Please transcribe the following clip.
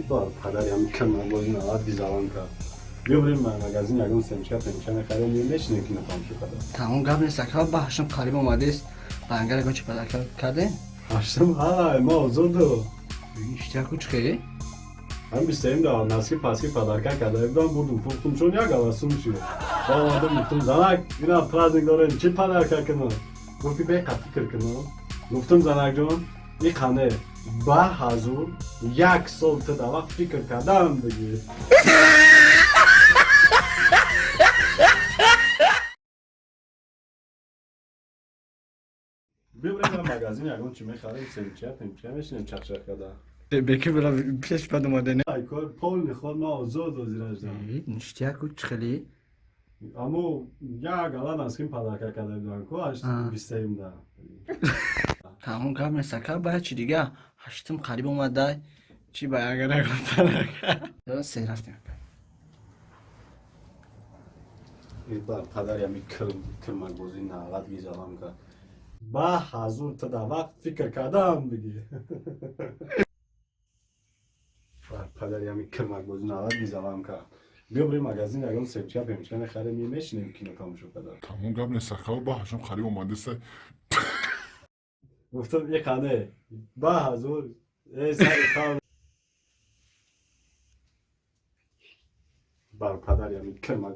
بار پدر یا میکنم با این آلات بیزالان کرد بیا بریم مغازین یکم سمچه پنچه خریم نشینیم که نتام شو کدام تمام قبل سکا با هاشم قریب اومده است بنگر گوچ پیدا کرده هشتم ها ما آزادو اشتیا کوچ خیلی من بیستیم دارم نسکی پاسکی پدرکه کرده بودم بودم فوقتم چون یک آواسون شد با آمدم گفتم زنک اینا پرازنگ داره چی پدرکه کنم گفتی به قد فکر کنم گفتم زنک جان این خانه با حضور یک سال تا در وقت فکر کردم بگیر ببریم مغازین یکم چی میخریم سمچه پنچه میشینیم چخ کردم بکی بلا پیش بعد اومده نه ای کار پول میخواد ما آزاد و زیرش دارم اشتیا کوچ خیلی اما یک الان از کیم پدرکه کرده بودن که هشت بیستیم دارم تمام قبل سکا باید چی دیگه هشتم قریب اومده چی بنگر گوچ پیدا کرد سه رفتیم این بار پدر یا میکرمک بازی نهلت گیزالم کرد با حضور تا در وقت فکر کردم بگی پدر یا میکرمک بازی نهلت گیزالم کرد بیا بریم مغازین یکم سمچه پنچه نخریم میشینیم که نتام شو کدام تمام قبل سکا با هاشم قریب اومده است گفتم یک خانه با حضور ای سر کار بر پدر یا میکرمک